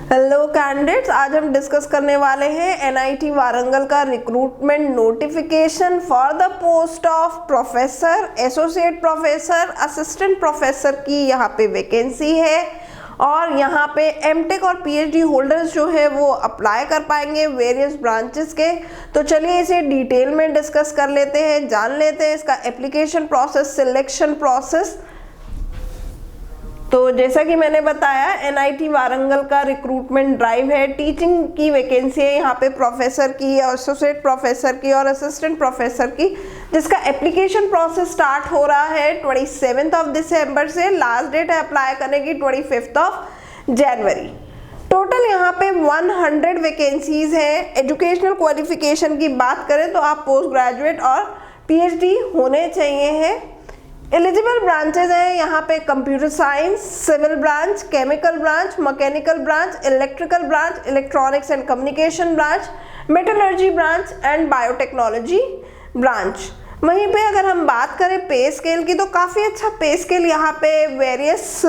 Hello candidates, आज हम discuss करने वाले हैं एनआईटी वारंगल का recruitment notification for the post of professor, associate professor, assistant professor की यहाँ पे वैकेंसी है और यहाँ पे एमटेक और पीएचडी होल्डर्स जो है वो अप्लाई कर पाएंगे वेरियस ब्रांचेस के। तो चलिए इसे डिटेल में डिस्कस कर लेते हैं, जान लेते हैं इसका एप्लीकेशन प्रोसेस, सिलेक्शन प्रोसेस। तो जैसा कि मैंने बताया, एनआईटी वारंगल का रिक्रूटमेंट ड्राइव है, टीचिंग की वैकेंसी है यहाँ पे प्रोफेसर की, एसोसिएट प्रोफेसर की और असिस्टेंट प्रोफेसर की, जिसका एप्लीकेशन प्रोसेस स्टार्ट हो रहा है 27 दिसंबर से। लास्ट डेट है अप्लाई करने की 25 जनवरी। टोटल यहाँ पे 100 वैकेंसीज हैं। एजुकेशनल क्वालिफिकेशन की बात करें तो आप पोस्ट ग्रेजुएट और पीएचडी होने चाहिए हैं। एलिजिबल ब्रांचेज हैं यहाँ पे computer science, civil branch, chemical branch, mechanical branch, electrical branch, electronics and communication branch, metallurgy branch and biotechnology branch. वहीं पे अगर हम बात करें पे स्केल की, तो काफ़ी अच्छा पे स्केल यहाँ पे वेरियस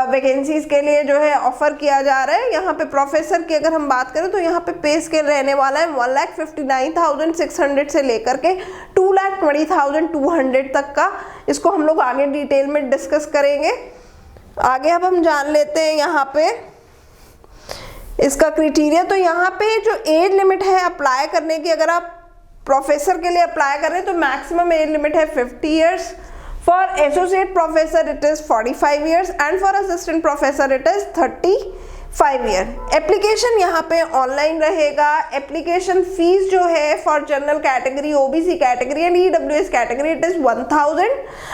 वैकेंसीज के लिए जो है ऑफर किया जा रहा है। यहाँ पे प्रोफेसर की अगर हम बात करें तो यहाँ पे स्केल रहने वाला है 1,59,600 से लेकर के 2,20,200 तक का। इसको हम लोग आगे डिटेल में डिस्कस करेंगे। आगे अब हम जान लेते हैं यहाँ पे इसका क्राइटेरिया। तो यहाँ पे जो एज लिमिट है अप्लाई करने की, अगर आप प्रोफेसर के लिए अप्लाई कर रहे हैं तो मैक्सिमम एज लिमिट है 50 years. For associate professor it is 45 years and for assistant professor it is 35 year. Application यहाँ पे ऑनलाइन रहेगा। एप्लीकेशन फीस जो है for general category, OBC category and EWS category it is 1000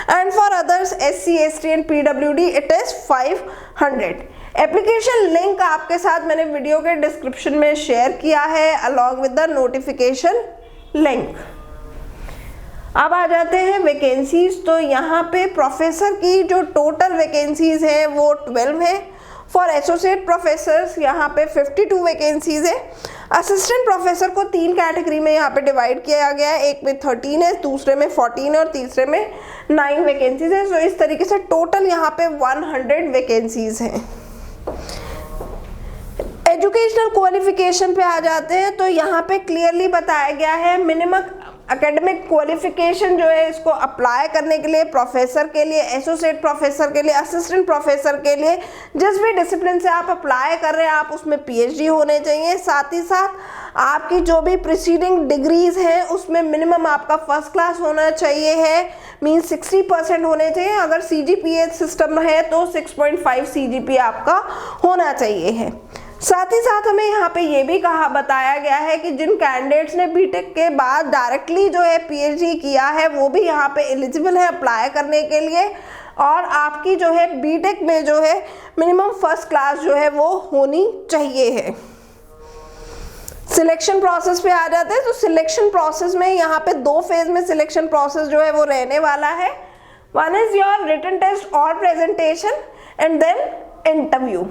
and for others SC, ST and PWD it is 500। Application link आपके साथ मैंने video के description में शेयर किया है along with the notification link. अब आ जाते हैं वैकेंसीज। तो यहाँ पे प्रोफेसर की जो टोटल वैकेंसीज है वो 12 है। फॉर एसोसिएट प्रोफेसर्स यहाँ पे 52 वैकेंसीज है। असिस्टेंट प्रोफेसर को 3 कैटेगरी में यहाँ पे डिवाइड किया गया है, एक में 13 है, दूसरे में 14 है और तीसरे में 9 वैकेंसीज है। सो इस तरीके से टोटल यहाँ पे 100 वैकेंसीज हैं। एजुकेशनल क्वालिफिकेशन पे आ जाते हैं। तो यहाँ पे क्लियरली बताया गया है मिनिमम एकेडमिक क्वालिफिकेशन जो है इसको अप्लाई करने के लिए प्रोफेसर के लिए, एसोसिएट प्रोफेसर के लिए, असिस्टेंट प्रोफेसर के लिए, जिस भी डिसिप्लिन से आप अप्लाई कर रहे हैं आप उसमें पीएचडी होने चाहिए। साथ ही साथ आपकी जो भी प्रीसीडिंग डिग्रीज हैं उसमें मिनिमम आपका फर्स्ट क्लास होना चाहिए है, मीन 60% होने चाहिए। अगर सीजीपीए सिस्टम है तो 6.5 सीजीपीए आपका होना चाहिए है। साथ ही साथ हमें यहाँ पे ये भी बताया गया है कि जिन कैंडिडेट्स ने बीटेक के बाद डायरेक्टली जो है पीएचडी किया है वो भी यहाँ पे एलिजिबल है अप्लाई करने के लिए। और आपकी जो है बीटेक में जो है मिनिमम फर्स्ट क्लास जो है वो होनी चाहिए है। सिलेक्शन प्रोसेस पे आ जाते हैं। तो सिलेक्शन प्रोसेस में यहाँ पे 2 फेज में सिलेक्शन प्रोसेस जो है वो रहने वाला है। One is your written test और प्रेजेंटेशन एंड देन इंटरव्यू।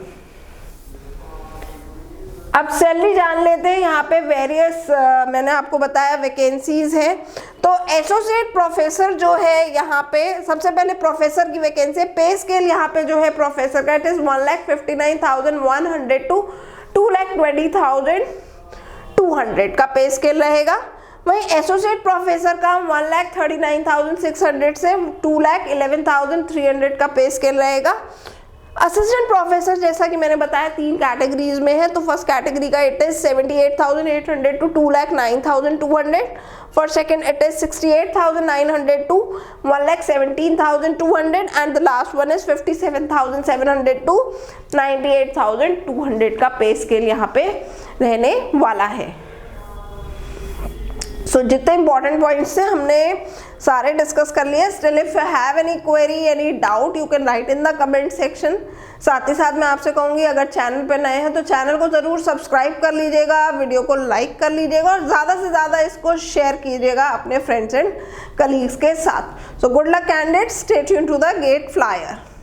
अब सैलरी जान लेते हैं। यहाँ पे वेरियस मैंने आपको बताया वैकेंसीज हैं। तो एसोसिएट प्रोफेसर जो है यहाँ पे सबसे पहले प्रोफेसर की वैकेंसी, पे स्केल यहाँ पे जो है प्रोफेसर का इट इज 1,59,100 टू 2,20,200 का पे स्केल रहेगा। वहीं एसोसिएट प्रोफेसर का 1,39,600 से 2,11,300 का पे स्केल रहेगा। असिस्टेंट प्रोफेसर जैसा कि मैंने बताया 3 कैटेगरीज में है। तो फर्स्ट कैटेगरी का it is 78,800 to 2,09,200। For second it is 68,900 to 1,17,200 and the last one is 57,700 to 98,200 का पे स्केल यहाँ पे रहने वाला है। सो जितने इंपॉर्टेंट पॉइंट्स थे हमने सारे डिस्कस कर लिए। Still if you have any query, any doubt, you can write in the comment section. साथ ही साथ मैं आपसे कहूँगी अगर चैनल पे नए हैं तो चैनल को ज़रूर सब्सक्राइब कर लीजिएगा, वीडियो को लाइक कर लीजिएगा और ज़्यादा से ज़्यादा इसको शेयर कीजिएगा अपने फ्रेंड्स एंड कलीग्स के साथ। So good luck candidates, stay tuned to the gate flyer.